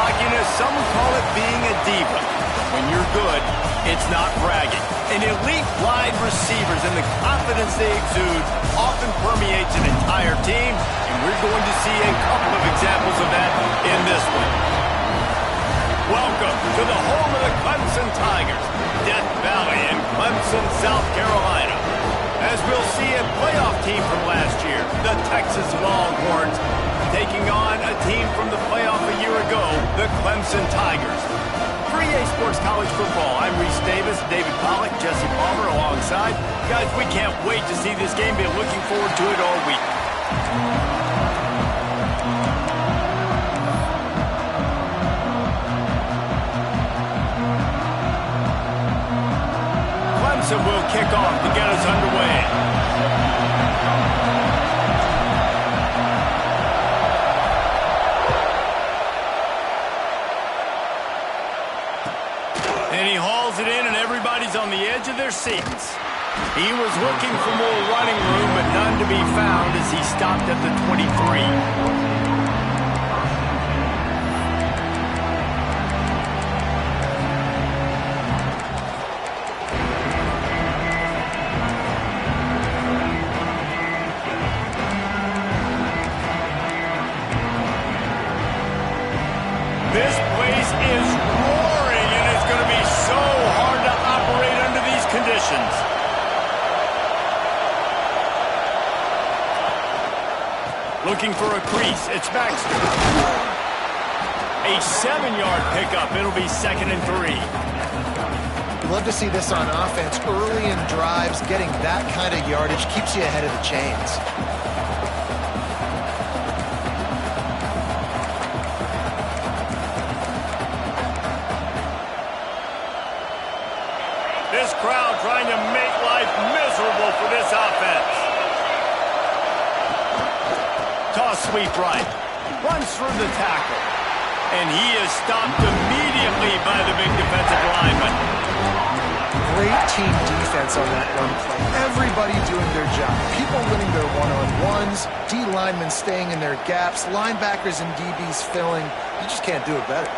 cockiness, some call it being a diva. When you're good, it's not bragging. An elite wide receivers and the confidence they exude often permeates an entire team, and we're going to see a couple of examples of that in this one. Welcome to the home of the Clemson Tigers, Death Valley in Clemson, South Carolina. As we'll see a playoff team from last year, the Texas Longhorns, taking on a team from the playoff a year ago, the Clemson Tigers. 3A Sports College Football. I'm Reese Davis, David Pollack, Jesse Palmer alongside. Guys, we can't wait to see this game. Been looking forward to it all week. Clemson will kick off to get us underway. And he hauls it in, and everybody's on the edge of their seats. He was looking for more running room, but none to be found as he stopped at the 23. This place is roaring, and it's going to be so hard to operate under these conditions. Looking for a crease. It's Baxter. A 7-yard pickup. It'll be 2nd and 3. Love to see this on offense. Early in drives, getting that kind of yardage keeps you ahead of the chains. This crowd trying to make life miserable for this offense. Toss sweep right. Runs through the tackle. And he is stopped immediately by the big defensive lineman. Great team defense on that run play. Everybody doing their job. People winning their one-on-ones. D linemen staying in their gaps. Linebackers and DBs filling. You just can't do it better.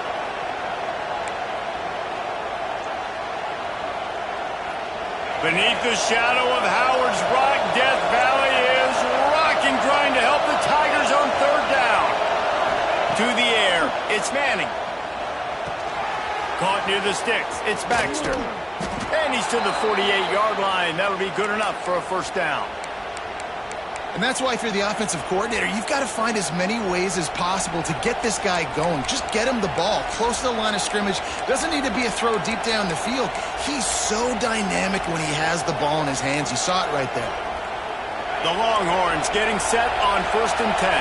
Beneath the shadow of Howard's Rock, Death Valley is rocking, trying to help the Tigers on 3rd down. To the air, it's Manning. Caught near the sticks, it's Baxter. And he's to the 48-yard line. That'll be good enough for a 1st down. And that's why if you're the offensive coordinator, you've got to find as many ways as possible to get this guy going. Just get him the ball close to the line of scrimmage. Doesn't need to be a throw deep down the field. He's so dynamic when he has the ball in his hands. You saw it right there. The Longhorns getting set on 1st and 10.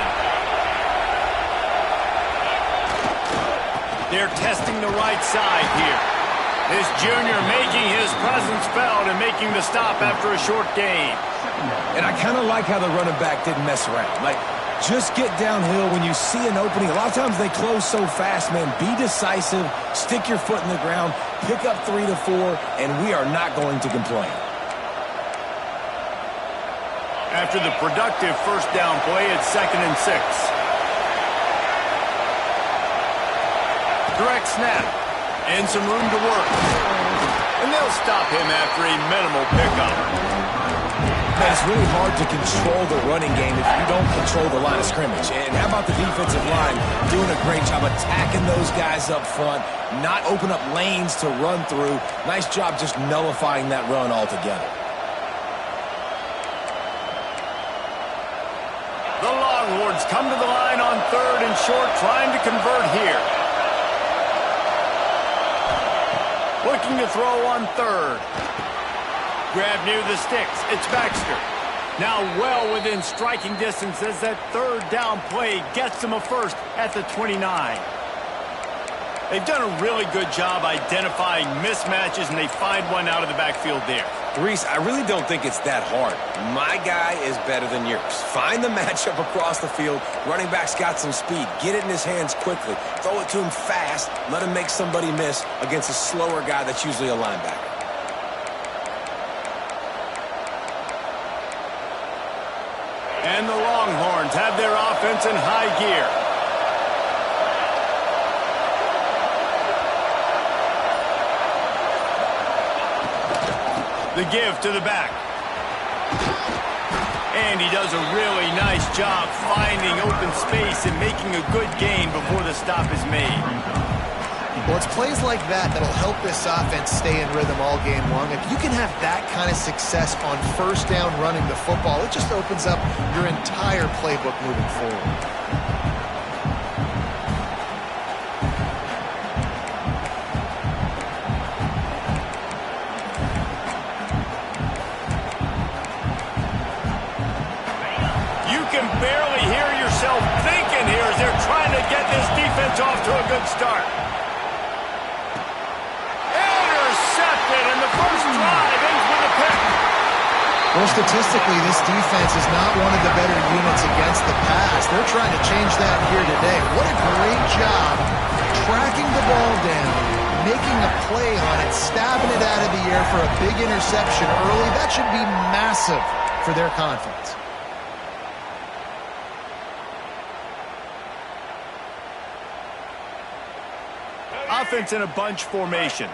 They're testing the right side here. This junior making his presence felt and making the stop after a short gain. And I kind of like how the running back didn't mess around. Like, just get downhill when you see an opening. A lot of times they close so fast, man. Be decisive, stick your foot in the ground, pick up 3 to 4, and we are not going to complain. After the productive 1st down play, it's 2nd and 6. Direct snap, and some room to work. And they'll stop him after a minimal pickup. Man, it's really hard to control the running game if you don't control the line of scrimmage. And how about the defensive line doing a great job attacking those guys up front, not open up lanes to run through. Nice job just nullifying that run altogether. The Longhorns come to the line on 3rd and short, trying to convert here. Looking to throw on 3rd. Grab near the sticks. It's Baxter. Now well within striking distance as that 3rd down play gets them a 1st at the 29. They've done a really good job identifying mismatches, and they find one out of the backfield there. Reese, I really don't think it's that hard. My guy is better than yours. Find the matchup across the field. Running back's got some speed. Get it in his hands quickly. Throw it to him fast. Let him make somebody miss against a slower guy that's usually a linebacker. And the Longhorns have their offense in high gear. The give to the back. And he does a really nice job finding open space and making a good gain before the stop is made. Well, it's plays like that that'll help this offense stay in rhythm all game long. If you can have that kind of success on first down running the football, it just opens up your entire playbook moving forward. Barely hear yourself thinking here as they're trying to get this defense off to a good start. Intercepted, and the first drive ends with a pick. Well, statistically, this defense is not one of the better units against the pass. They're trying to change that here today. What a great job tracking the ball down, making a play on it, stabbing it out of the air for a big interception early. That should be massive for their confidence. Offense in a bunch formation.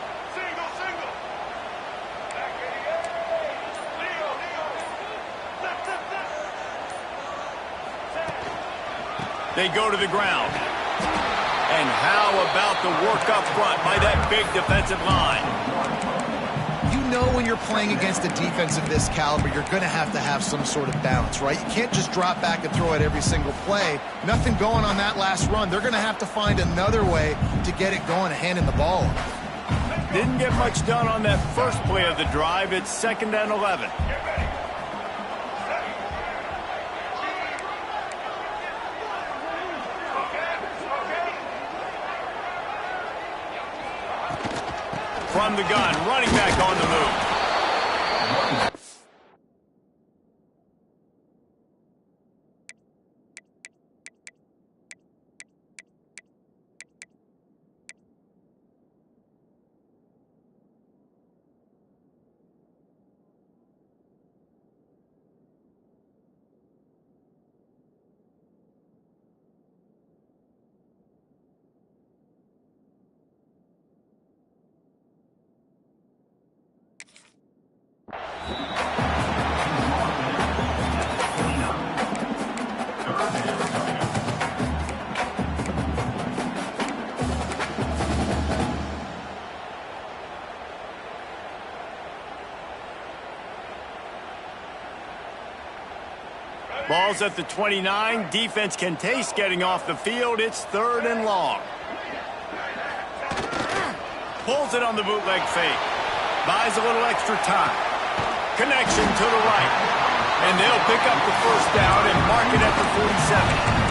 They go to the ground. And how about the work up front by that big defensive line? You know when you're playing against a defense of this caliber, you're going to have some sort of balance, right? You can't just drop back and throw it every single play. Nothing going on that last run. They're going to have to find another way to get it going and handing the ball off. Didn't get much done on that first play of the drive. It's 2nd and 11. From the gun, running back on the move. Ball's at the 29. Defense can taste getting off the field. It's 3rd and long. Pulls it on the bootleg fake. Buys a little extra time. Connection to the right. And they'll pick up the first down and mark it at the 47.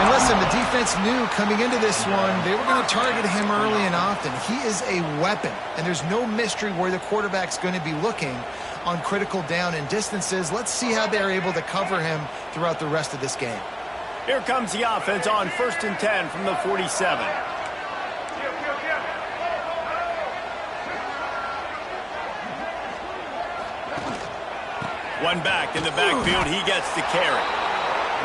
And listen, the defense knew coming into this one, they were going to target him early and often. He is a weapon, and there's no mystery where the quarterback's going to be looking on critical down and distances. Let's see how they're able to cover him throughout the rest of this game. Here comes the offense on 1st and 10 from the 47. One back in the backfield. He gets the carry.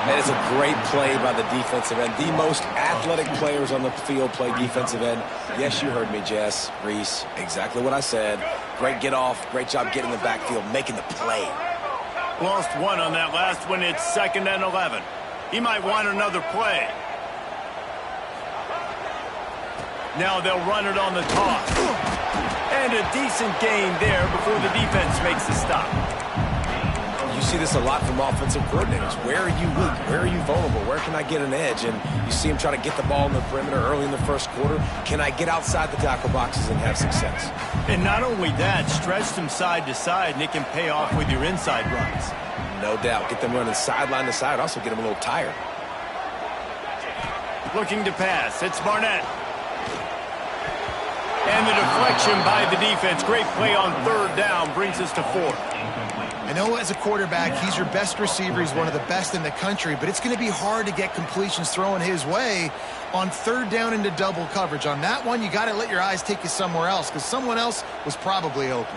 That is a great play by the defensive end. The most athletic players on the field play defensive end. Yes, you heard me, Jess, Reese. Exactly what I said. Great get off. Great job getting the backfield, making the play. Lost one on that last one. It's 2nd and 11. He might want another play. Now they'll run it on the toss. And a decent gain there before the defense makes the stop. You see this a lot from offensive coordinators. Where are you weak? Where are you vulnerable? Where can I get an edge? And you see him try to get the ball in the perimeter early in the first quarter. Can I get outside the tackle boxes and have success? And not only that, stretch them side to side, and it can pay off with your inside runs. No doubt. Get them running sideline to side. Also get them a little tired. Looking to pass. It's Barnett. And the deflection by the defense. Great play on 3rd down brings us to 4th. I know as a quarterback, he's your best receiver. He's one of the best in the country, but it's going to be hard to get completions thrown his way on 3rd down into double coverage. On that one, you got to let your eyes take you somewhere else because someone else was probably open.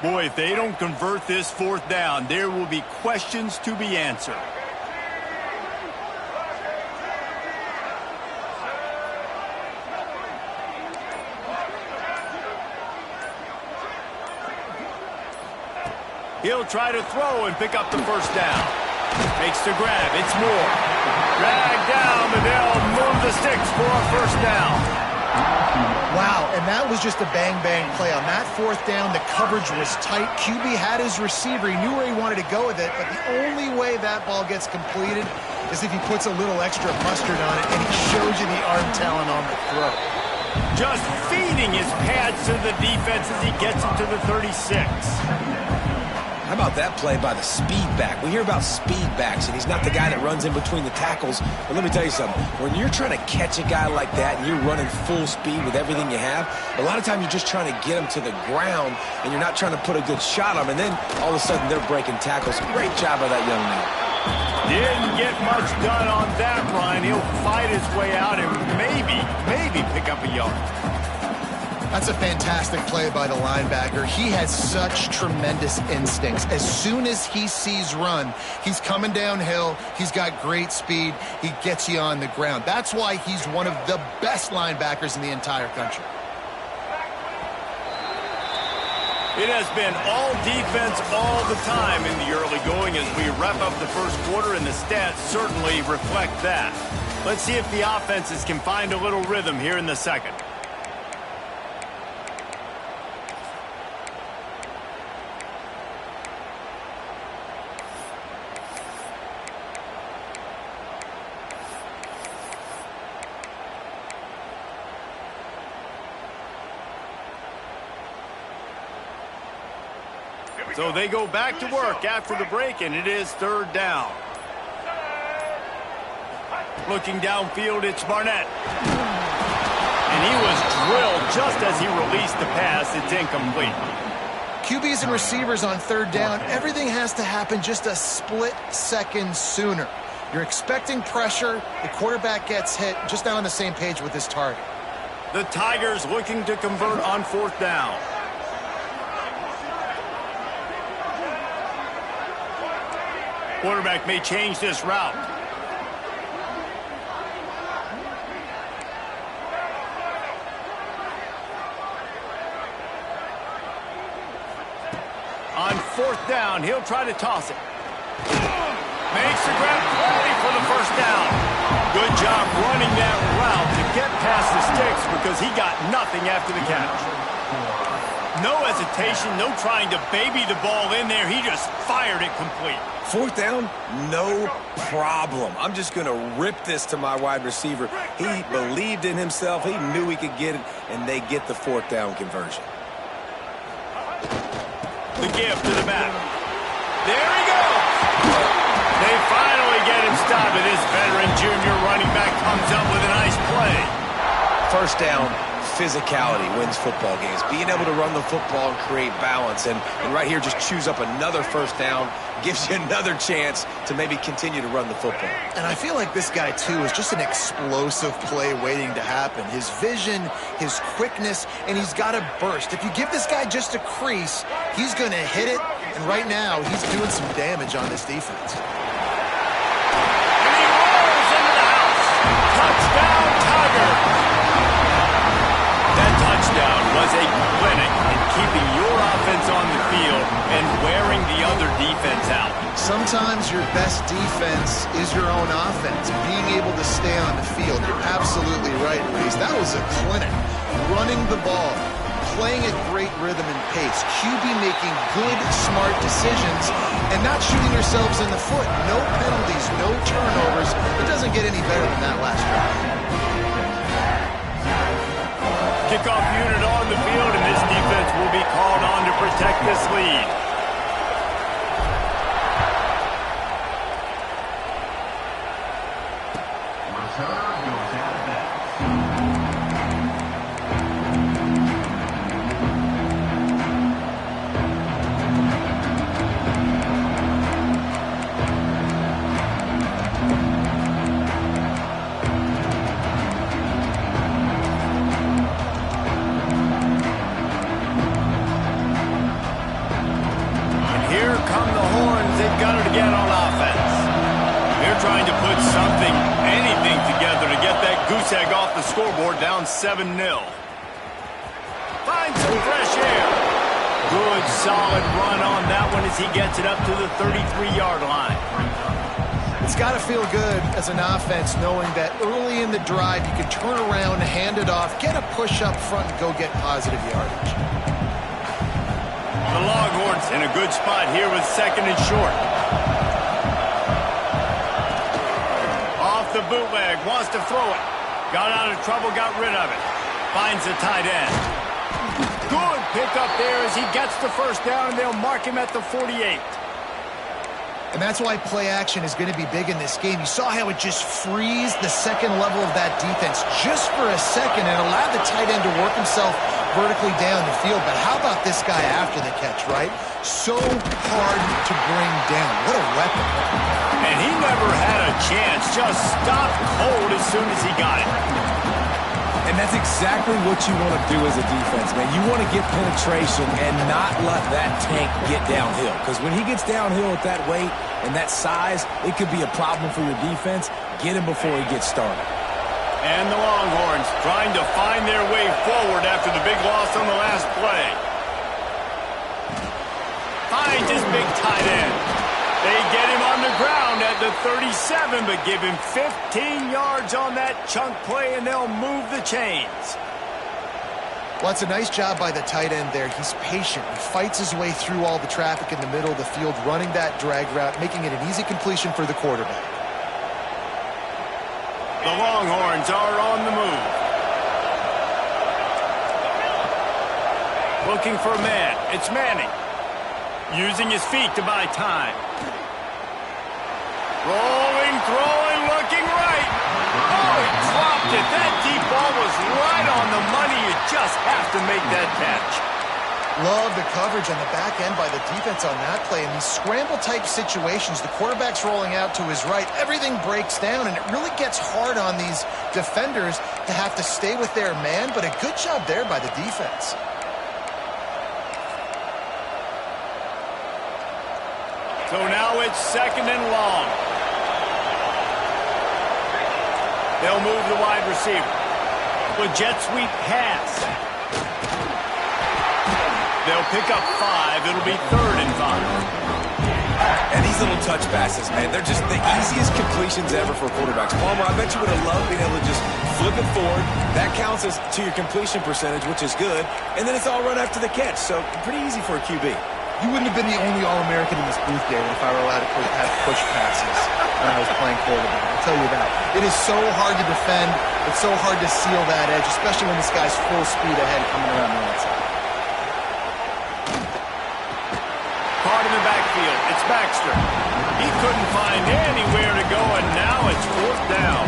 Boy, if they don't convert this fourth down, there will be questions to be answered. He'll try to throw and pick up the first down. Makes the grab. It's Moore. Drag down, but they'll move the sticks for a first down. Wow, and that was just a bang-bang play. On that fourth down, the coverage was tight. QB had his receiver. He knew where he wanted to go with it, but the only way that ball gets completed is if he puts a little extra mustard on it, and he shows you the arm talent on the throw. Just feeding his pads to the defense as he gets him to the 36. How about that play by the speed back? We hear about speed backs, and he's not the guy that runs in between the tackles. But let me tell you something. When you're trying to catch a guy like that and you're running full speed with everything you have, a lot of times you're just trying to get him to the ground, and you're not trying to put a good shot on him. And then all of a sudden they're breaking tackles. Great job by that young man. Didn't get much done on that run. He'll fight his way out and maybe pick up a yard. That's a fantastic play by the linebacker. He has such tremendous instincts. As soon as he sees run, he's coming downhill. He's got great speed. He gets you on the ground. That's why he's one of the best linebackers in the entire country. It has been all defense all the time in the early going as we wrap up the first quarter, and the stats certainly reflect that. Let's see if the offenses can find a little rhythm here in the second. So they go back to work after the break, and it is third down. Looking downfield, it's Barnett. And he was drilled just as he released the pass. It's incomplete. QBs and receivers on third down, everything has to happen just a split second sooner. You're expecting pressure. The quarterback gets hit, just not on the same page with his target. The Tigers looking to convert on fourth down. Quarterback may change this route. On fourth down, he'll try to toss it. Makes the grab, ready for the first down. Good job running that route to get past the sticks because he got nothing after the catch. No hesitation, no trying to baby the ball in there. He just fired it complete. Fourth down, no problem. I'm just going to rip this to my wide receiver. He believed in himself. He knew he could get it, and they get the fourth down conversion. The give to the back. There he goes. They finally get him stopped, and this veteran junior running back comes up with a nice play. First down, physicality wins football games. Being able to run the football and create balance. And right here, just choose up another first down, gives you another chance to maybe continue to run the football. And I feel like this guy, too, is just an explosive play waiting to happen. His vision, his quickness, and he's got a burst. If you give this guy just a crease, he's going to hit it. And right now, he's doing some damage on this defense. And he rolls into the house. Touchdown, Tiger. That touchdown was a clinic in keeping your offense on the field and wearing the other defense out. Sometimes your best defense is your own offense. Being able to stay on the field. You're absolutely right, Reese. That was a clinic. Running the ball, playing at great rhythm and pace. QB making good, smart decisions and not shooting yourselves in the foot. No penalties, no turnovers. It doesn't get any better than that last drive. Kickoff unit on the field, and this defense will be called on to protect this lead. from the horns. They've got it again on offense. They're trying to put something, anything together to get that goose egg off the scoreboard, down 7-0. Find some fresh air. Good, solid run on that one as he gets it up to the 33-yard line. It's got to feel good as an offense knowing that early in the drive you can turn around, hand it off, get a push up front, and go get positive yardage. The Longhorns in a good spot here with 2nd and short. Off the bootleg, wants to throw it. Got out of trouble, got rid of it. Finds the tight end. Good pickup there as he gets the first down, and they'll mark him at the 48. And that's why play action is going to be big in this game. You saw how it just frees the second level of that defense just for a second and allowed the tight end to work himself vertically down the field. But how about this guy after the catch, right? So hard to bring down. What a weapon. And he never had a chance. Just stopped cold as soon as he got it. And that's exactly what you want to do as a defense, man. You want to get penetration and not let that tank get downhill. Because when he gets downhill at that weight and that size, it could be a problem for your defense. Get him before he gets started. And the Longhorns trying to find their way forward after the big loss on the last play. Finds his big tight end. They get him on the ground at the 37, but give him 15 yards on that chunk play, and they'll move the chains. Well, it's a nice job by the tight end there. He's patient. He fights his way through all the traffic in the middle of the field, running that drag route, making it an easy completion for the quarterback. The Longhorns are on the move. Looking for a man. It's Manning. Using his feet to buy time. Rolling, throwing, looking right. Oh, he dropped it. That deep ball was right on the money. You just have to make that catch. Love the coverage on the back end by the defense on that play. In these scramble-type situations, the quarterback's rolling out to his right. Everything breaks down, and it really gets hard on these defenders to have to stay with their man, but a good job there by the defense. So now it's 2nd and long. They'll move the wide receiver. With jet sweep pass. They'll pick up 5. It'll be 3rd and 5. And these little touch passes, man, they're just the easiest completions ever for quarterbacks. Palmer, I bet you would have loved being able to just flip it forward. That counts as to your completion percentage, which is good. And then it's all run after the catch. So pretty easy for a QB. You wouldn't have been the only All-American in this booth, David, if I were allowed to have push passes when I was playing quarterback. I'll tell you that. It is so hard to defend. It's so hard to seal that edge, especially when this guy's full speed ahead coming around the outside. Caught in the backfield. It's Baxter. He couldn't find anywhere to go, and now it's 4th down.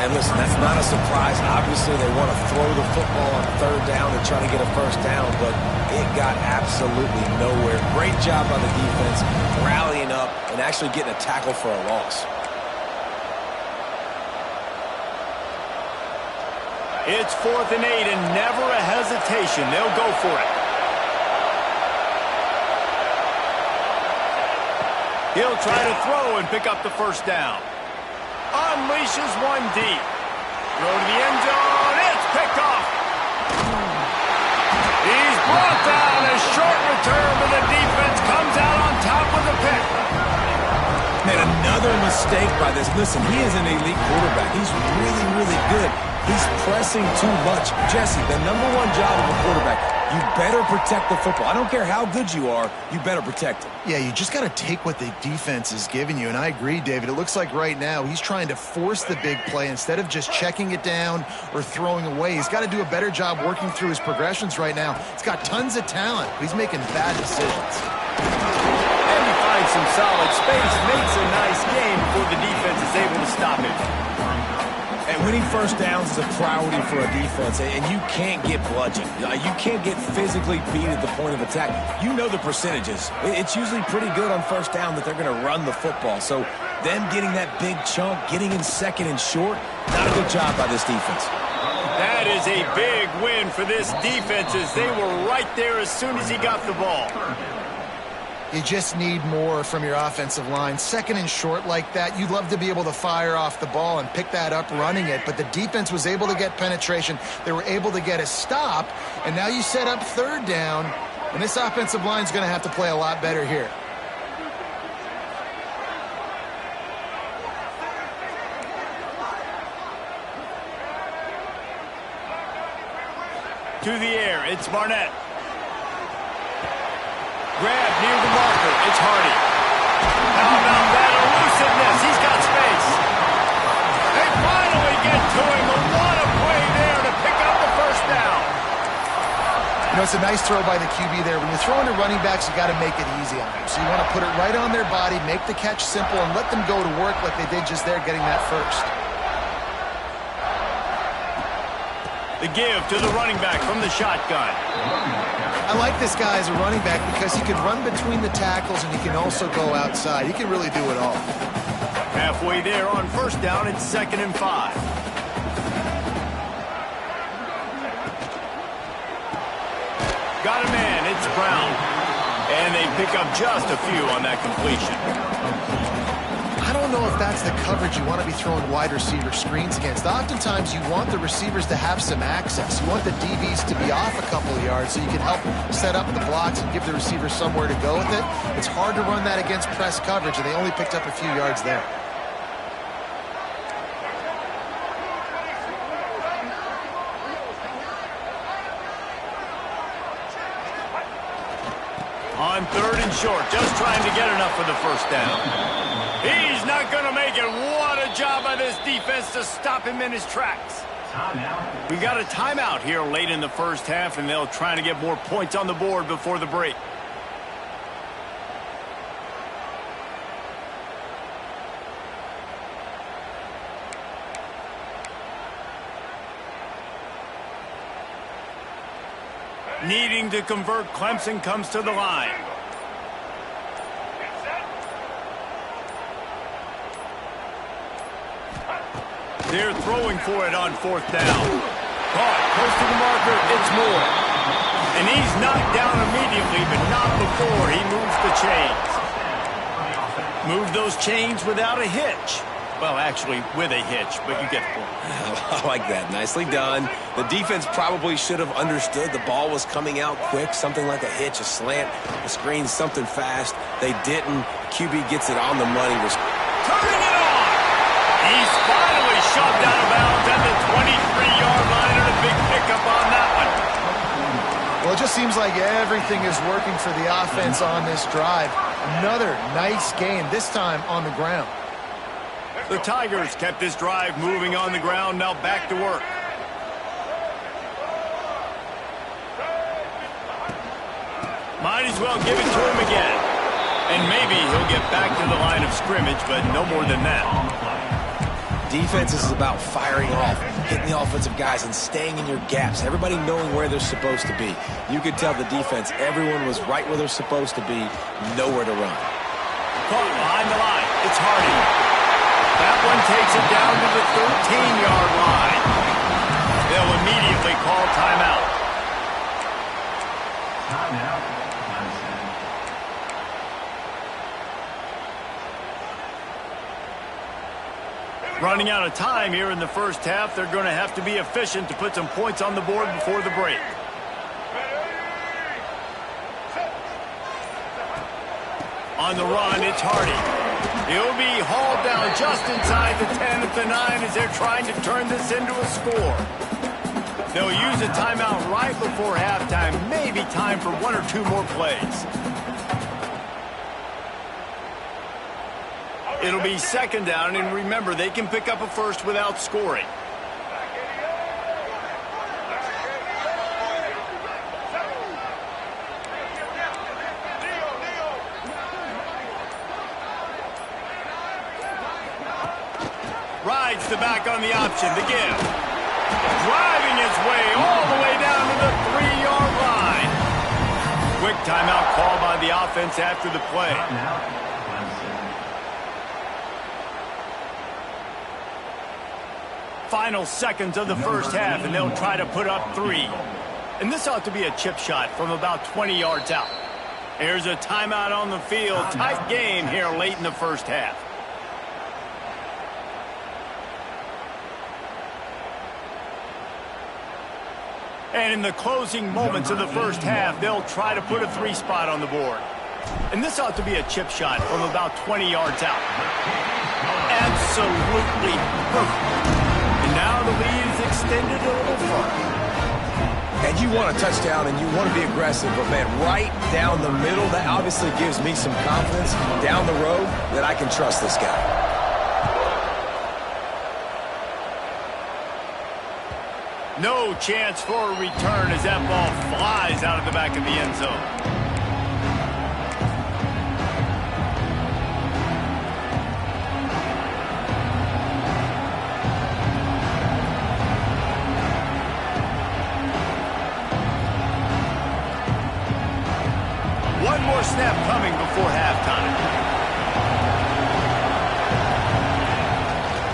And listen, that's not a surprise. Obviously, they want to throw the football on 3rd down and try to get a first down, but it got absolutely nowhere. Great job by the defense, rallying up and actually getting a tackle for a loss. It's 4th and 8, and never a hesitation. They'll go for it. He'll try to throw and pick up the first down. Unleashes one deep. Throw to the end zone. It's picked off. He's brought down. A short return, but the defense comes out on top with the pick. Man, another mistake by this. Listen, he is an elite quarterback. He's really, really good. He's pressing too much. Jesse, the #1 job of a quarterback, you better protect the football. I don't care how good you are, you better protect it. Yeah, you just got to take what the defense is giving you, and I agree, David. It looks like right now he's trying to force the big play instead of just checking it down or throwing away. He's got to do a better job working through his progressions right now. He's got tons of talent, but he's making bad decisions. And he finds some solid space, makes a nice game before the defense is able to stop him. And winning first downs is a priority for a defense, and you can't get bludgeoned. You can't get physically beat at the point of attack. You know the percentages. It's usually pretty good on first down that they're going to run the football. So them getting that big chunk, getting in 2nd and short, not a good job by this defense. That is a big win for this defense as they were right there as soon as he got the ball. You just need more from your offensive line. Second and short like that, you'd love to be able to fire off the ball and pick that up running it, but the defense was able to get penetration. They were able to get a stop, and now you set up third down, and this offensive line is going to have to play a lot better here. To the air, it's Barnett. Grab near the marker, it's Hardy. How about that elusiveness? He's got space. They finally get to him, but what a play there to pick up the first down. You know, it's a nice throw by the QB there. When you're throwing to running backs, you got to make it easy on them. So you want to put it right on their body, make the catch simple, and let them go to work like they did just there, getting that first. The give to the running back from the shotgun. I like this guy as a running back because he can run between the tackles and he can also go outside. He can really do it all. Halfway there on first down, it's 2nd and 5. Got a man, it's Brown. And they pick up just a few on that completion. I don't know if that's the coverage you want to be throwing wide receiver screens against. Oftentimes, you want the receivers to have some access. You want the DBs to be off a couple of yards so you can help set up the blocks and give the receivers somewhere to go with it. It's hard to run that against press coverage, and they only picked up a few yards there. On 3rd and short, just trying to get enough for the first down. He's not going to make it. What a job by this defense to stop him in his tracks. We got a timeout here late in the first half, and they'll try to get more points on the board before the break. Needing to convert, Clemson comes to the line. They're throwing for it on 4th down. Caught, close to the marker, it's Moore. And he's knocked down immediately, but not before he moves the chains. Move those chains without a hitch. Well, actually, with a hitch, but you get the point. I like that. Nicely done. The defense probably should have understood the ball was coming out quick, something like a hitch, a slant, a screen, something fast. They didn't. QB gets it on the money. Turning it on! He's finally shoved out of bounds at the 23-yard line, and a big pickup on that one. Well, it just seems like everything is working for the offense on this drive. Another nice game, this time on the ground. The Tigers kept this drive moving on the ground, now back to work. Might as well give it to him again. And maybe he'll get back to the line of scrimmage, but no more than that. Defense is about firing off, hitting the offensive guys, and staying in your gaps. Everybody knowing where they're supposed to be. You could tell the defense, everyone was right where they're supposed to be, nowhere to run. Caught behind the line. It's Hardy. That one takes it down to the 13-yard line. They'll immediately call timeout. Running out of time here in the first half. They're going to have to be efficient to put some points on the board before the break. On the run, it's Hardy. He'll be hauled down just inside the 10 at the 9 as they're trying to turn this into a score. They'll use a timeout right before halftime. Maybe time for 1 or 2 more plays. It'll be 2nd down, and remember, they can pick up a first without scoring. Rides the back on the option, the give. Driving his way all the way down to the 3-yard line. Quick timeout call by the offense after the play. Final seconds of the first half, and they'll try to put up 3. And this ought to be a chip shot from about 20 yards out. Here's a timeout on the field. Tight game here late in the first half. And in the closing moments of the first half, they'll try to put a 3-spot on the board. And this ought to be a chip shot from about 20 yards out. Absolutely perfect. And now the lead is extended a little further. And you want a touchdown and you want to be aggressive, but man, right down the middle, that obviously gives me some confidence down the road that I can trust this guy. No chance for a return as that ball flies out of the back of the end zone. One more snap coming before halftime.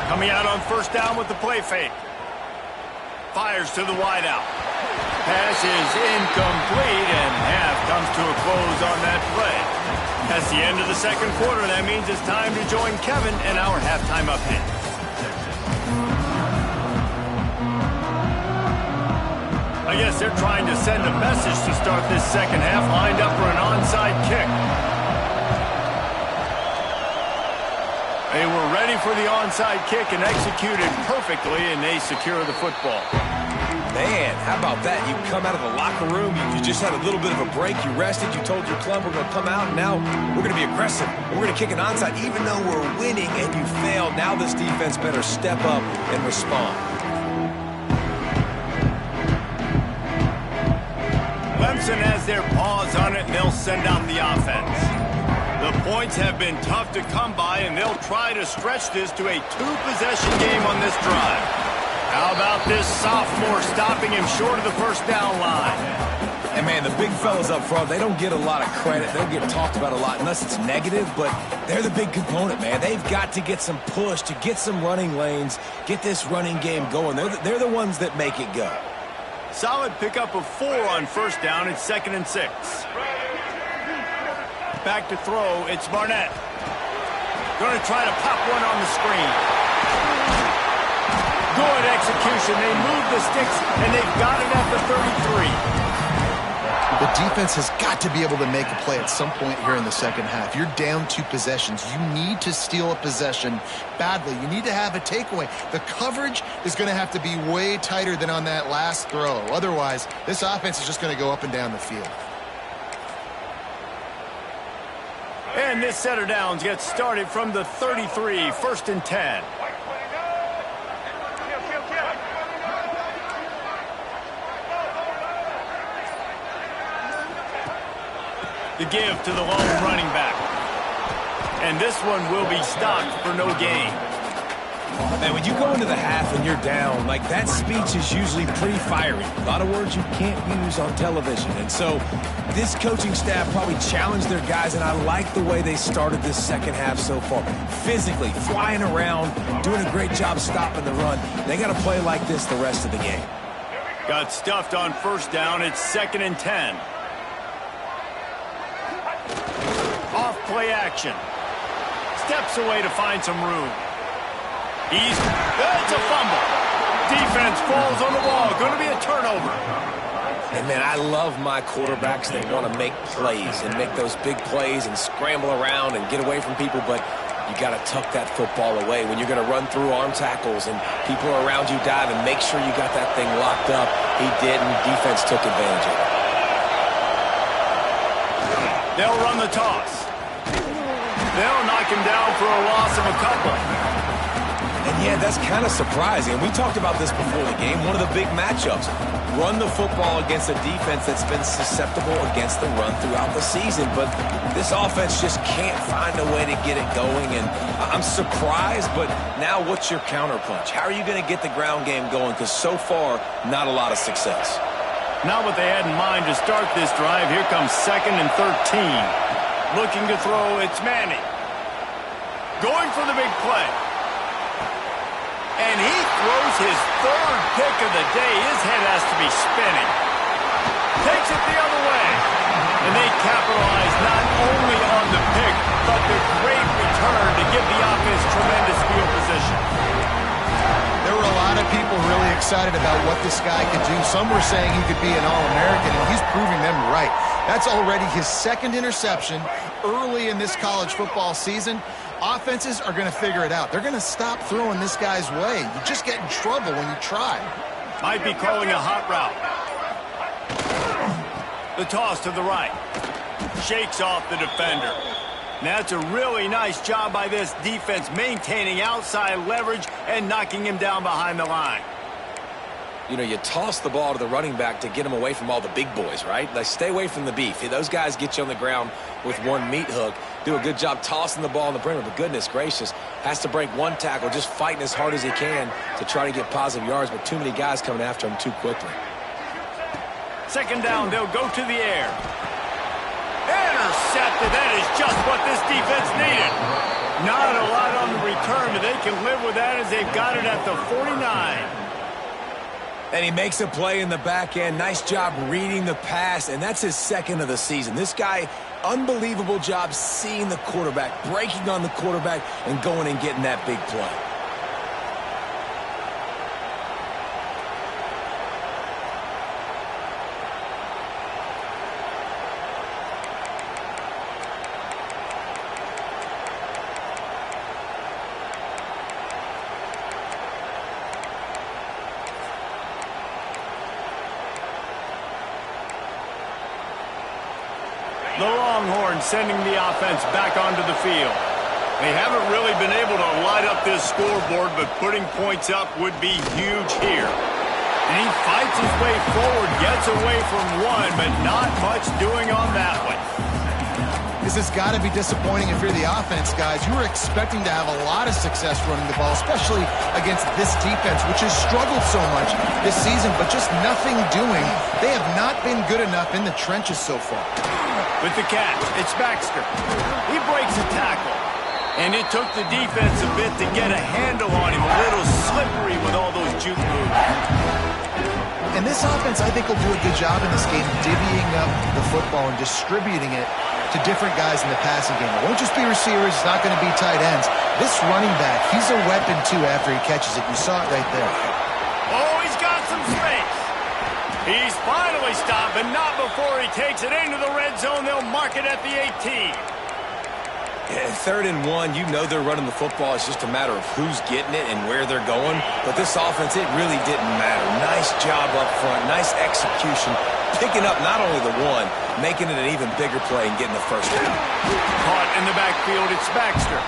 Coming out on first down with the play fake. Fires to the wideout. Pass is incomplete, and half comes to a close on that play. That's the end of the second quarter. That means it's time to join Kevin and our halftime update. I guess they're trying to send a message to start this second half, lined up for an onside kick. They were ready for the onside kick and executed perfectly, and they secure the football. Man, how about that? You come out of the locker room, you just had a little bit of a break, you rested, you told your club we're going to come out, and now we're going to be aggressive. We're going to kick an onside, even though we're winning and you failed. Now this defense better step up and respond. Clemson has their paws on it, and they'll send out the offense. The points have been tough to come by, and they'll try to stretch this to a 2-possession game on this drive. How about this sophomore stopping him short of the first down line? And man, the big fellas up front, they don't get a lot of credit. They don't get talked about a lot unless it's negative, but they're the big component, man. They've got to get some push, to get some running lanes, get this running game going. They're the ones that make it go. Solid pickup of 4 on first down. It's 2nd and 6. Back to throw. It's Barnett. Going to try to pop one on the screen. Good execution. They move the sticks, and they've got it at the 33. The defense has got to be able to make a play at some point here in the second half. You're down 2 possessions. You need to steal a possession badly. You need to have a takeaway. The coverage is going to have to be way tighter than on that last throw. Otherwise, this offense is just going to go up and down the field. And this set of downs gets started from the 33, 1st and 10. The give to the lone running back. And this one will be stopped for no gain. Man, when you go into the half and you're down, like that speech is usually pretty fiery. A lot of words you can't use on television. And so this coaching staff probably challenged their guys, and I like the way they started this second half so far. Physically, flying around, doing a great job stopping the run. They got to play like this the rest of the game. Got stuffed on first down. It's 2nd and 10. Off play action. Steps away to find some room. It's a fumble. Defense falls on the ball. Going to be a turnover. And man, I love my quarterbacks that want to make plays and make those big plays and scramble around and get away from people, but you got to tuck that football away when you're going to run through arm tackles and people are around you dive, and make sure you got that thing locked up. He did, and defense took advantage of it. They'll run the toss. They'll knock him down for a loss of a couple. And yeah, that's kind of surprising. We talked about this before the game. One of the big matchups. Run the football against a defense that's been susceptible against the run throughout the season. But this offense just can't find a way to get it going. And I'm surprised, but now what's your counterpunch? How are you going to get the ground game going? Because so far, not a lot of success. Not what they had in mind to start this drive. Here comes 2nd and 13. Looking to throw, it's Manning. Going for the big play. And he throws his 3rd pick of the day. His head has to be spinning. Takes it the other way. And they capitalize not only on the pick, but the great return to give the offense tremendous field position. There were a lot of people really excited about what this guy could do. Some were saying he could be an All-American, and he's proving them right. That's already his second interception early in this college football season. Offenses are going to figure it out. They're going to stop throwing this guy's way. You just get in trouble when you try. Might be calling a hot route. The toss to the right. Shakes off the defender. That's a really nice job by this defense, maintaining outside leverage and knocking him down behind the line. You know, you toss the ball to the running back to get him away from all the big boys, right? Like, stay away from the beef. Those guys get you on the ground with one meat hook. Do a good job tossing the ball in the perimeter, but goodness gracious, has to break one tackle, just fighting as hard as he can to try to get positive yards, but too many guys coming after him too quickly. Second down, they'll go to the air. Intercepted. That is just what this defense needed. Not a lot on the return, but they can live with that as they've got it at the 49. And he makes a play in the back end. Nice job reading the pass, and that's his second of the season. This guy, unbelievable job seeing the quarterback, breaking on the quarterback, and going and getting that big play. The Longhorns sending the offense back onto the field. They haven't really been able to light up this scoreboard, but putting points up would be huge here. And he fights his way forward, gets away from one, but not much doing on that one. This has got to be disappointing if you're the offense, guys. You were expecting to have a lot of success running the ball, especially against this defense, which has struggled so much this season, but just nothing doing. They have not been good enough in the trenches so far. With the catch, it's Baxter. He breaks a tackle. And it took the defense a bit to get a handle on him. A little slippery with all those juke moves. And this offense, I think, will do a good job in this game divvying up the football and distributing it to different guys in the passing game. It won't just be receivers. It's not going to be tight ends. This running back, he's a weapon, too, after he catches it. You saw it right there. Oh, he's got some space. He's finally stopped, but not before he takes it into the red zone. They'll mark it at the 18. Yeah, 3rd and 1, you know they're running the football. It's just a matter of who's getting it and where they're going. But this offense, it really didn't matter. Nice job up front, nice execution, picking up not only the one, making it an even bigger play and getting the first down. Caught in the backfield, it's Baxter.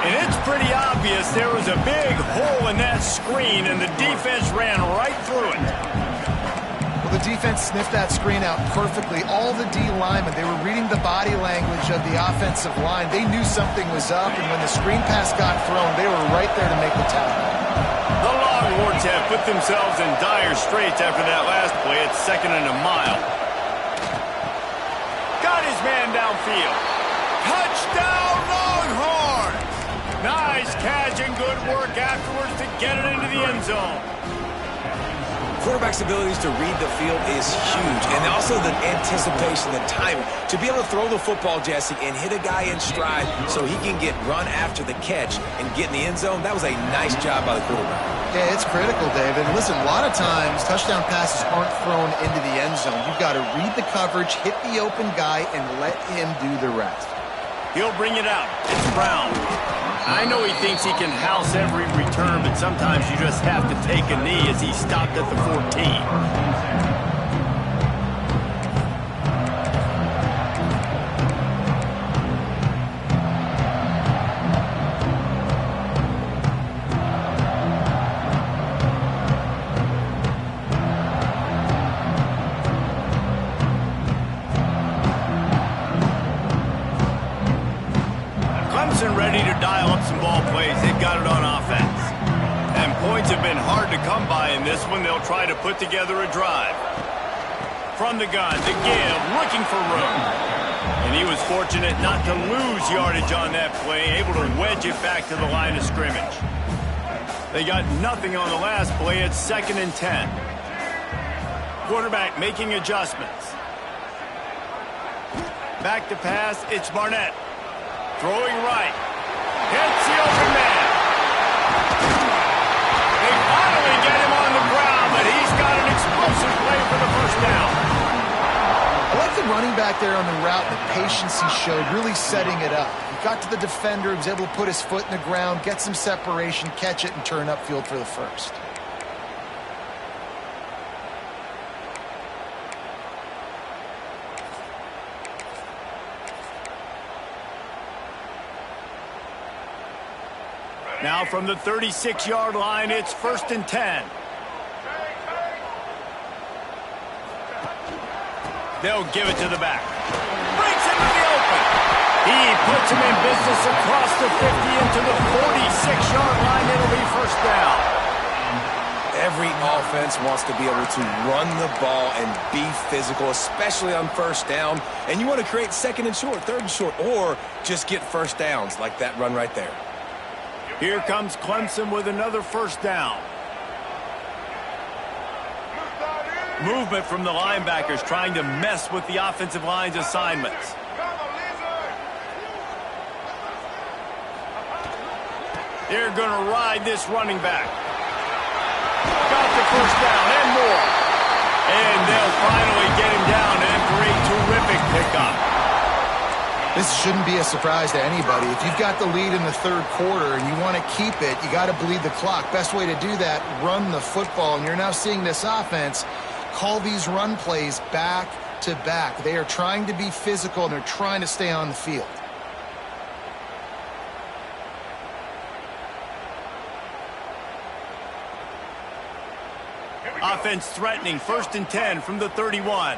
And it's pretty obvious there was a big hole in that screen, and the defense ran right through it. The defense sniffed that screen out perfectly. All the D linemen, they were reading the body language of the offensive line. They knew something was up, and when the screen pass got thrown, they were right there to make the tackle. The Longhorns have put themselves in dire straits after that last play. It's 2nd and a mile. Got his man downfield. Touchdown, Longhorns! Nice catch and good work afterwards to get it into the end zone. Quarterback's abilities to read the field is huge, and also the anticipation, the timing. To be able to throw the football, Jesse, and hit a guy in stride so he can get run after the catch and get in the end zone, that was a nice job by the quarterback. Yeah, it's critical, David. Listen, a lot of times touchdown passes aren't thrown into the end zone. You've got to read the coverage, hit the open guy, and let him do the rest. He'll bring it out. It's Brown. I know he thinks he can house every return, but sometimes you just have to take a knee as he stopped at the 14. Ready to dial up some ball plays. They've got it on offense. And points have been hard to come by in this one. They'll try to put together a drive. From the gun to give, looking for room. And he was fortunate not to lose yardage on that play, able to wedge it back to the line of scrimmage. They got nothing on the last play. It's 2nd and 10. Quarterback making adjustments. Back to pass, it's Barnett. Throwing right. Hits the open man. They finally get him on the ground, but he's got an explosive play for the first down. I like the running back there on the route, the patience he showed, really setting it up. He got to the defender, he was able to put his foot in the ground, get some separation, catch it, and turn upfield for the first. Now from the 36-yard line, it's 1st and 10. They'll give it to the back. Breaks into the open. He puts him in business across the 50 into the 46-yard line. It'll be first down. Every offense wants to be able to run the ball and be physical, especially on first down. And you want to create 2nd and short, 3rd and short, or just get first downs like that run right there. Here comes Clemson with another first down. Movement from the linebackers trying to mess with the offensive line's assignments. They're going to ride this running back. Got the first down and more. And they'll finally get him down after a terrific pickup. This shouldn't be a surprise to anybody. If you've got the lead in the 3rd quarter and you want to keep it, you got to bleed the clock. Best way to do that, run the football. And you're now seeing this offense call these run plays back to back. They are trying to be physical, and they're trying to stay on the field. Offense threatening, 1st and 10 from the 31.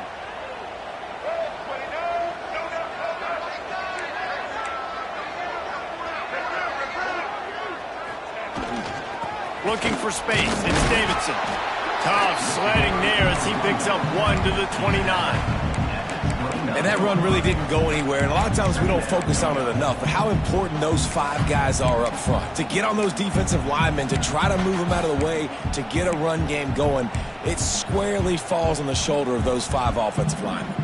Looking for space, it's Davidson. Tough sledding there as he picks up 1 to the 29. And that run really didn't go anywhere, and a lot of times we don't focus on it enough, but how important those 5 guys are up front. To get on those defensive linemen, to try to move them out of the way, to get a run game going, it squarely falls on the shoulder of those 5 offensive linemen.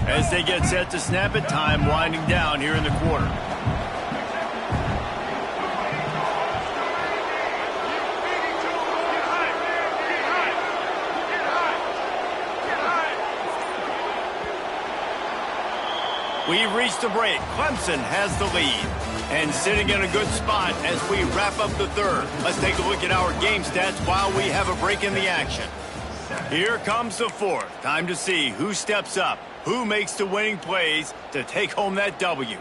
As they get set to snap it, time winding down here in the quarter. We've reached a break. Clemson has the lead. And sitting in a good spot as we wrap up the 3rd. Let's take a look at our game stats while we have a break in the action. Here comes the 4th. Time to see who steps up, who makes the winning plays to take home that W.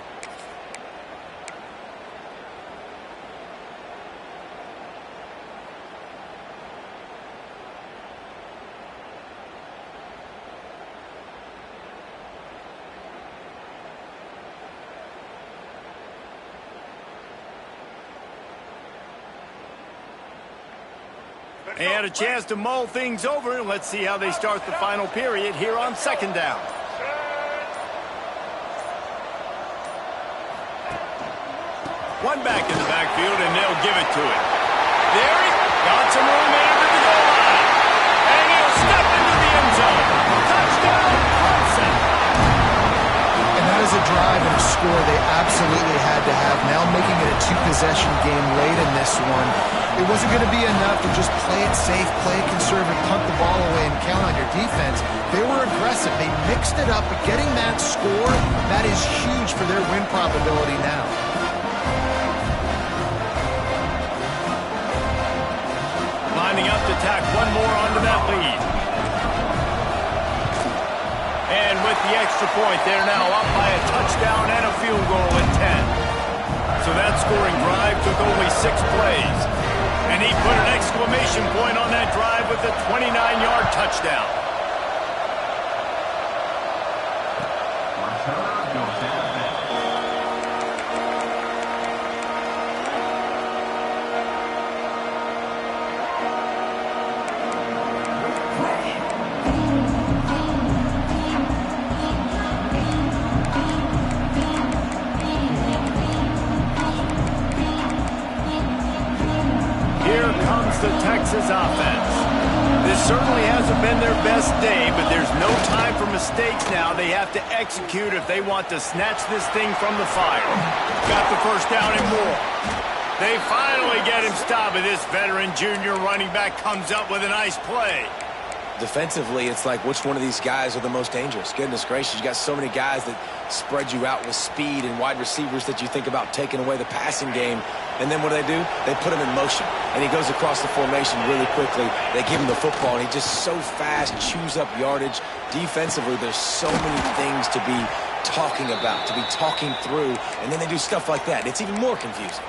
And a chance to mull things over. Let's see how they start the final period here on 2nd down. One back in the backfield, and they'll give it to him. There he got some room after the goal line. And he'll step into the end zone. Touchdown, Clemson. And that is a drive and a score they absolutely had to have. Now making it a 2-possession game late in this one. It wasn't going to be enough to just play it safe, play it conservative, punt the ball away, and count on your defense. They were aggressive. They mixed it up, but getting that score, that is huge for their win probability now. Lining up to tack one more onto that lead. And with the extra point, they're now up by a touchdown and a field goal at 10. So that scoring drive took only 6 plays. And he put an exclamation point on that drive with a 29-yard touchdown. Here their best day, but there's no time for mistakes now. They have to execute if they want to snatch this thing from the fire. Got the first down and more. They finally get him stopped, but this veteran junior running back comes up with a nice play. Defensively, it's like which one of these guys are the most dangerous? Goodness gracious, you got so many guys that spread you out with speed and wide receivers that you think about taking away the passing game. And then what do? They put him in motion, and he goes across the formation really quickly. They give him the football, and he just so fast, chews up yardage. Defensively, there's so many things to be talking about, to be talking through, and then they do stuff like that. It's even more confusing.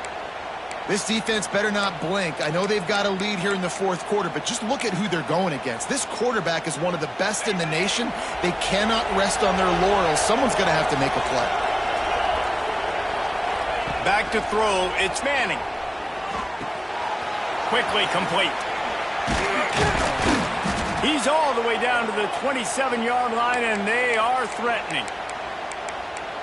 This defense better not blink. I know they've got a lead here in the fourth quarter, but just look at who they're going against. This quarterback is one of the best in the nation. They cannot rest on their laurels. Someone's going to have to make a play. Back to throw. It's Manning. Quickly complete. He's all the way down to the 27-yard line, and they are threatening.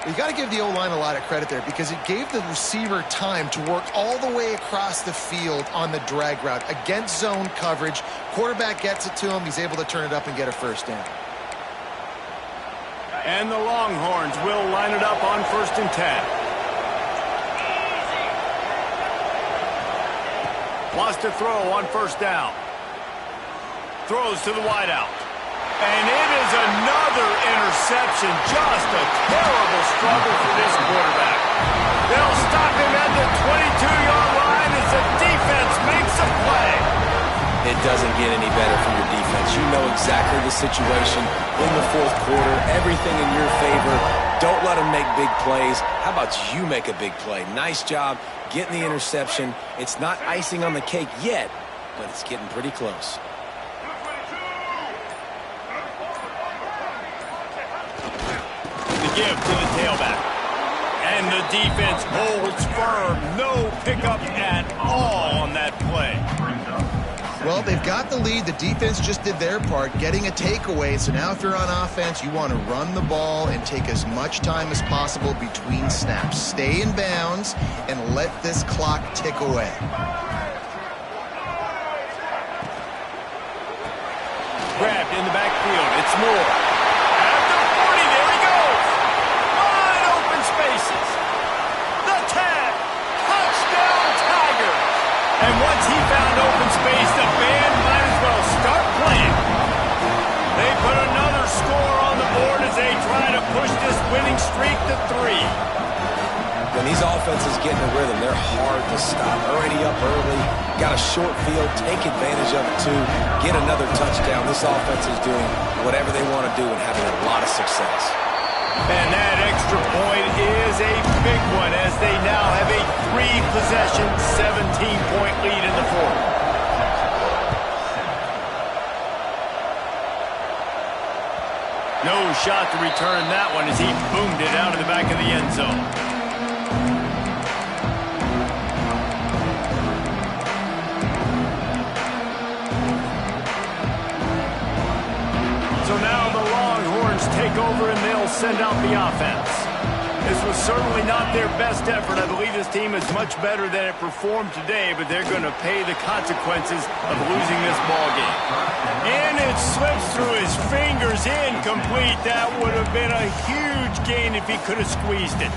You got to give the O-line a lot of credit there because it gave the receiver time to work all the way across the field on the drag route against zone coverage. Quarterback gets it to him. He's able to turn it up and get a first down. And the Longhorns will line it up on 1st and 10. Wants to throw on 1st down. Throws to the wideout. And it is another interception. Just a terrible struggle for this quarterback. They'll stop him at the 22-yard line as the defense makes a play. It doesn't get any better from your defense. You know exactly the situation in the fourth quarter. Everything in your favor. Don't let them make big plays. How about you make a big play? Nice job getting the interception. It's not icing on the cake yet, but it's getting pretty close. Give to the tailback. And the defense holds firm. No pickup at all on that play. Well, they've got the lead. The defense just did their part, getting a takeaway. So now if you're on offense, you want to run the ball and take as much time as possible between snaps. Stay in bounds and let this clock tick away. Grabbed in the backfield. It's Moore. At the 40, there he goes. Wide open spaces. The tag. Touchdown, Tigers. And once he found open space, the band might as well start playing. They put another score on the board as they try to push this winning streak to 3. When these offenses get in a rhythm, they're hard to stop. Already up early, got a short field, take advantage of it too, get another touchdown. This offense is doing whatever they want to do and having a lot of success. And that extra point is a big one as they now have a 3-possession, 17-point lead in the fourth. No shot to return that one as he boomed it out of the back of the end zone. So now the Longhorns take over and they'll send out the offense. This was certainly not their best effort. I believe this team is much better than it performed today, but they're going to pay the consequences of losing this ball game. And it slips through his fingers, incomplete. That would have been a huge gain if he could have squeezed it.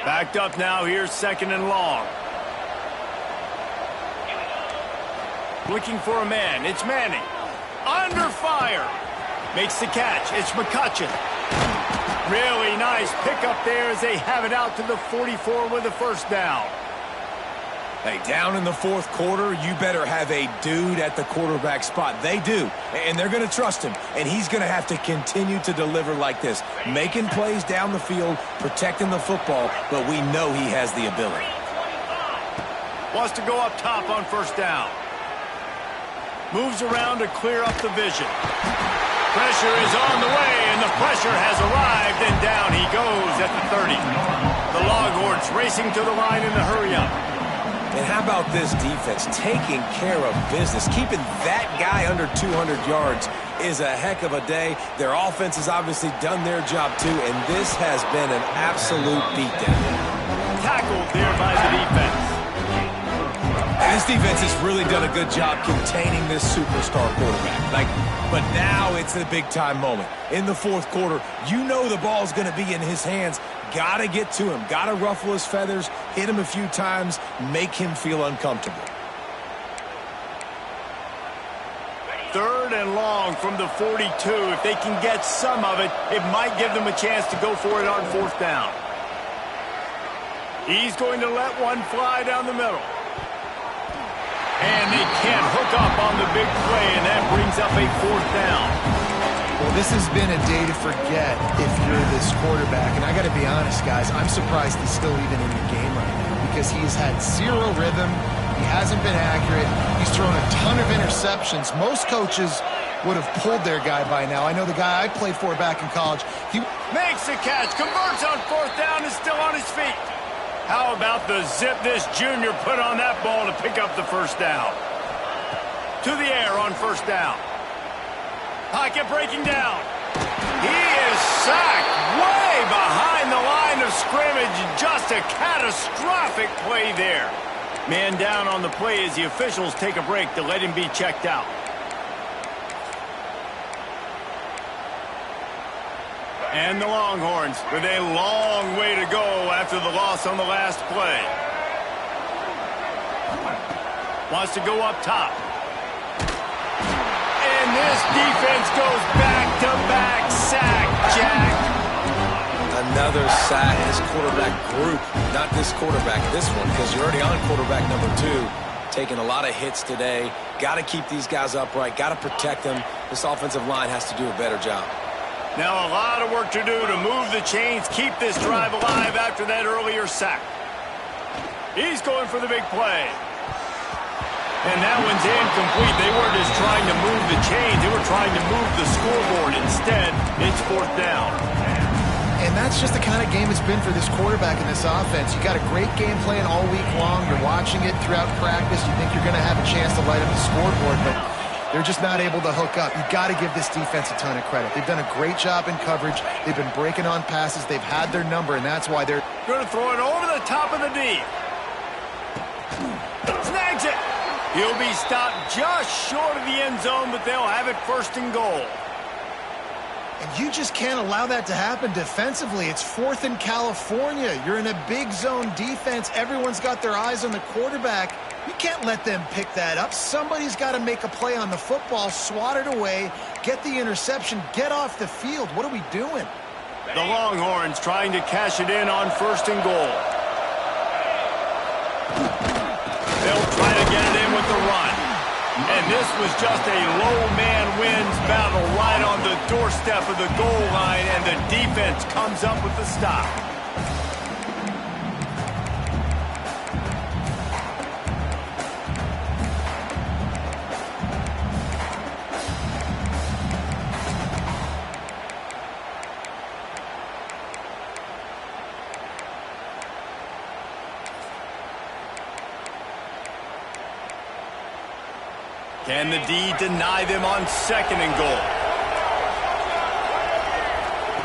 Backed up now, here's 2nd and long. Looking for a man, it's Manning. Under fire. Makes the catch, it's McCutcheon. Really nice pickup there as they have it out to the 44 with a first down. Hey, down in the fourth quarter, you better have a dude at the quarterback spot. They do, and they're going to trust him, and he's going to have to continue to deliver like this, making plays down the field, protecting the football, but we know he has the ability. Wants to go up top on first down. Moves around to clear up the vision. Pressure is on the way, and the pressure has arrived, and down he goes at the 30. The Longhorns racing to the line in the hurry-up. And how about this defense taking care of business? Keeping that guy under 200 yards is a heck of a day. Their offense has obviously done their job too, and this has been an absolute beatdown. Tackled there by the defense. And this defense has really done a good job containing this superstar quarterback. But now it's the big-time moment. In the fourth quarter, you know the ball's going to be in his hands. Got to get to him. Got to ruffle his feathers, hit him a few times, make him feel uncomfortable. 3rd and long from the 42. If they can get some of it, it might give them a chance to go for it on 4th down. He's going to let one fly down the middle. And they can't hook up on the big play, and that brings up a 4th down. Well, this has been a day to forget if you're this quarterback. And I got to be honest, guys, I'm surprised he's still even in the game right now because he's had zero rhythm. He hasn't been accurate. He's thrown a ton of interceptions. Most coaches would have pulled their guy by now. I know the guy I played for back in college. He makes the catch, converts on 4th down, is still on his feet. How about the zip this junior put on that ball to pick up the 1st down? To the air on 1st down. Pocket breaking down. He is sacked way behind the line of scrimmage. Just a catastrophic play there. Man down on the play as the officials take a break to let him be checked out. And the Longhorns with a long way to go after the loss on the last play. Wants to go up top. And this defense goes back-to-back sack, Jack. Another sack. This quarterback group, not this quarterback, this one, because you're already on quarterback number 2. Taking a lot of hits today. Got to keep these guys upright. Got to protect them. This offensive line has to do a better job. Now a lot of work to do to move the chains, keep this drive alive after that earlier sack. He's going for the big play. And that one's incomplete. They weren't just trying to move the chains. They were trying to move the scoreboard. Instead, it's 4th down. And that's just the kind of game it's been for this quarterback in this offense. You got a great game plan all week long. You're watching it throughout practice. You think you're going to have a chance to light up the scoreboard, but they're just not able to hook up. You've got to give this defense a ton of credit. They've done a great job in coverage. They've been breaking on passes. They've had their number, and that's why they're going to throw it over the top of the D. Snags it. He'll be stopped just short of the end zone, but they'll have it 1st and goal. And you just can't allow that to happen defensively. It's 4th in California. You're in a big zone defense. Everyone's got their eyes on the quarterback. You can't let them pick that up. Somebody's got to make a play on the football, swat it away, get the interception, get off the field. What are we doing? The Longhorns trying to cash it in on 1st and goal. They'll try to get it in with the run. And this was just a low man wins battle right on the doorstep of the goal line, and the defense comes up with the stop. Can the D deny them on 2nd and goal?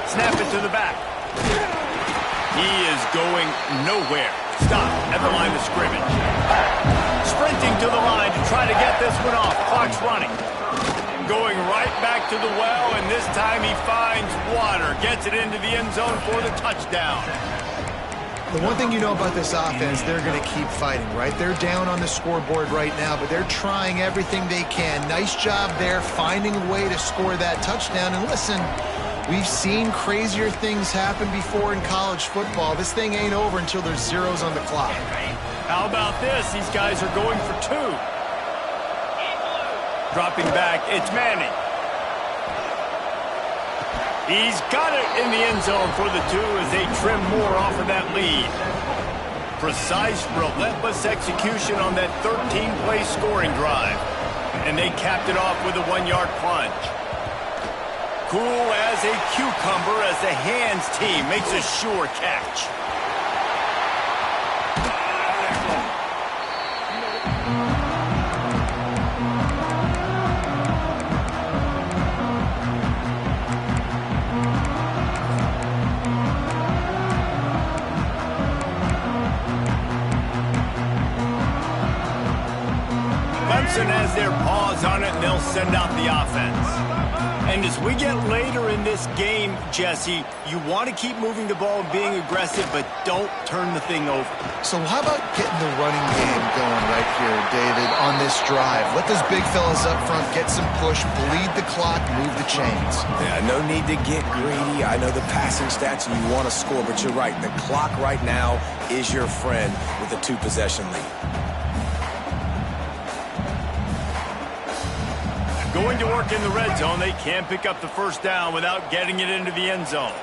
Snap it to the back. He is going nowhere. Stop at the line of scrimmage. Sprinting to the line to try to get this one off. Clock's running. Going right back to the well, and this time he finds water. Gets it into the end zone for the touchdown. The one thing you know about this offense, they're going to keep fighting, right? They're down on the scoreboard right now, but they're trying everything they can. Nice job there, finding a way to score that touchdown. And listen, we've seen crazier things happen before in college football. This thing ain't over until there's zeros on the clock. How about this? These guys are going for 2. Dropping back, it's Manning. He's got it in the end zone for the 2 as they trim more off of that lead. Precise, relentless execution on that 13-play scoring drive. And they capped it off with a 1-yard plunge. Cool as a cucumber as the hands team makes a sure catch. on it, and they'll send out the offense. And as we get later in this game, Jesse, you want to keep moving the ball and being aggressive, but don't turn the thing over. So how about getting the running game going right here, David, on this drive? Let those big fellas up front get some push, bleed the clock, move the chains. Yeah, no need to get greedy. I know the passing stats and you want to score, but you're right. The clock right now is your friend with a 2-possession lead. Going to work in the red zone, they can't pick up the first down without getting it into the end zone.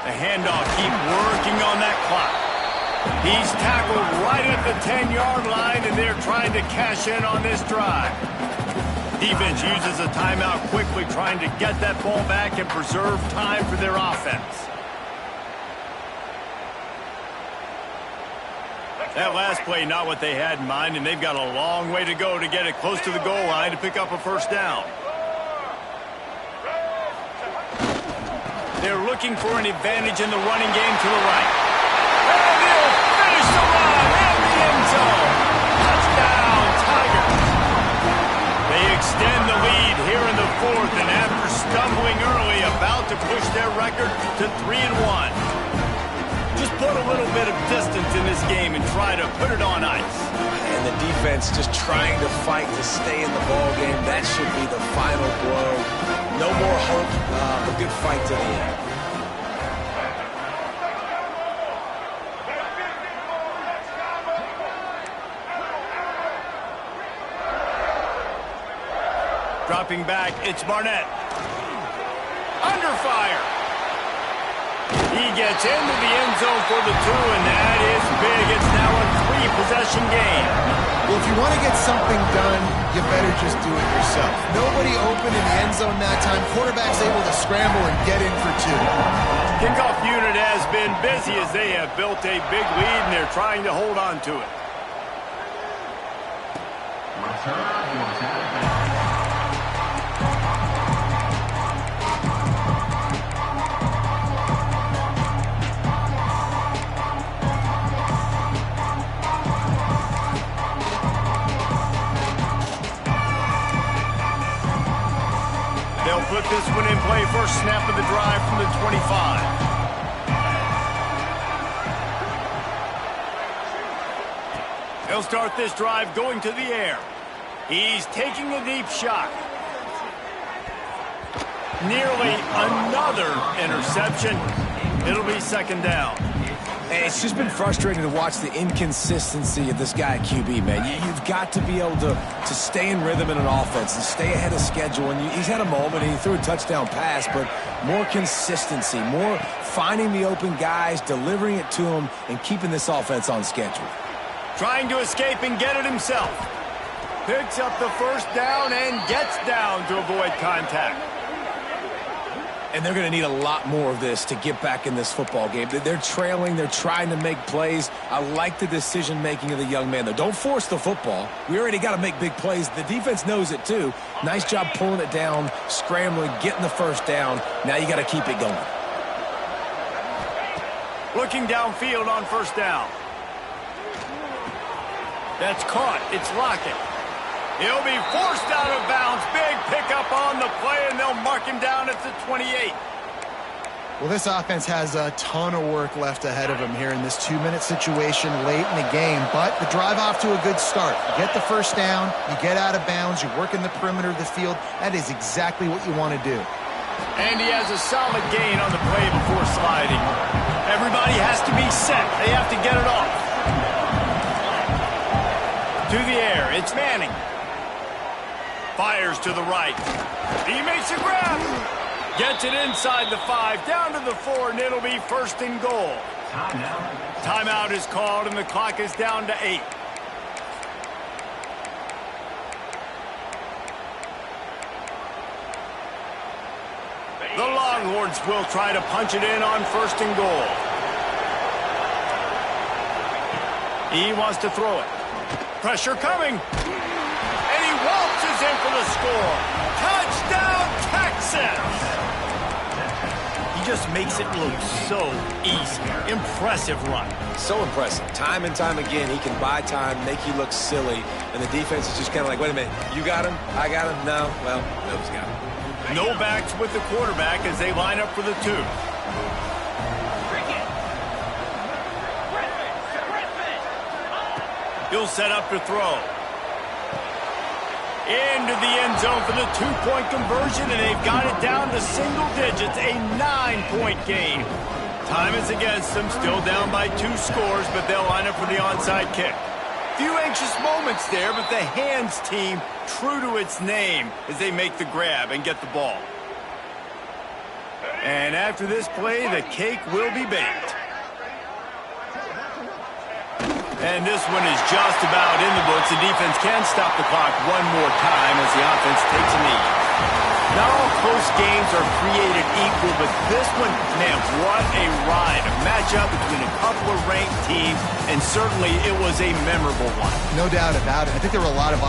The handoff, keep working on that clock. He's tackled right at the 10-yard line, and they're trying to cash in on this drive. Defense uses a timeout quickly, trying to get that ball back and preserve time for their offense. That last play, not what they had in mind, and they've got a long way to go to get it close to the goal line to pick up a first down. They're looking for an advantage in the running game to the right. And they'll finish the run in the end zone. Touchdown, Tigers. They extend the lead here in the fourth, and after stumbling early, about to push their record to 3-1. Just put a little bit of distance in this game and try to put it on ice. And the defense just trying to fight to stay in the ball game. That should be the final blow. No more hope. A good fight to the end. Dropping back, it's Barnett. Under fire. He gets into the end zone for the 2, and that is big. It's now a 3-possession game. Well, if you want to get something done, you better just do it yourself. Nobody open in the end zone that time. Quarterback's able to scramble and get in for 2. Kickoff unit has been busy as they have built a big lead, and they're trying to hold on to it. They'll put this one in play. First snap of the drive from the 25. They'll start this drive going to the air. He's taking a deep shot. Nearly another interception. It'll be second down. It's just been frustrating to watch the inconsistency of this guy at QB, man. You've got to be able to stay in rhythm in an offense and stay ahead of schedule. And he's had a moment, he threw a touchdown pass, but more consistency, more finding the open guys, delivering it to them, and keeping this offense on schedule. Trying to escape and get it himself. Picks up the first down and gets down to avoid contact. And they're going to need a lot more of this to get back in this football game. They're trailing. They're trying to make plays. I like the decision-making of the young man, though. Don't force the football. We already got to make big plays. The defense knows it, too. Nice job pulling it down, scrambling, getting the first down. Now you got to keep it going. Looking downfield on first down. That's caught. It's Lockett. He'll be forced out of bounds. Big pickup on the play, and they'll mark him down at the 28. Well, this offense has a ton of work left ahead of them here in this 2-minute situation late in the game, but the drive off to a good start. You get the first down, you get out of bounds, you work in the perimeter of the field. That is exactly what you want to do. And he has a solid gain on the play before sliding. Everybody has to be set. They have to get it off. To the air, it's Manning. Fires to the right. He makes a grab. Gets it inside the 5, down to the 4, and it'll be first and goal. Timeout is called, and the clock is down to 8. The Longhorns will try to punch it in on first and goal. He wants to throw it. Pressure coming. And he waltzes in for the score. Touchdown, Texas! He just makes it look so easy. Impressive run. So impressive. Time and time again, he can buy time, make you look silly, and the defense is just kind of like, wait a minute, you got him? I got him? No? Well, nobody's got him. No backs with the quarterback as they line up for the 2. He'll set up to throw. Into the end zone for the 2-point conversion, and they've got it down to single digits, a 9-point game. Time is against them, still down by 2 scores, but they'll line up for the onside kick. Few anxious moments there, but the hands team true to its name as they make the grab and get the ball. And after this play, the cake will be baked. And this one is just about in the books. The defense can stop the clock one more time as the offense takes a knee. Not all close games are created equal, but this one, man, what a ride. A matchup between a couple of ranked teams, and certainly it was a memorable one. No doubt about it. I think there were a lot of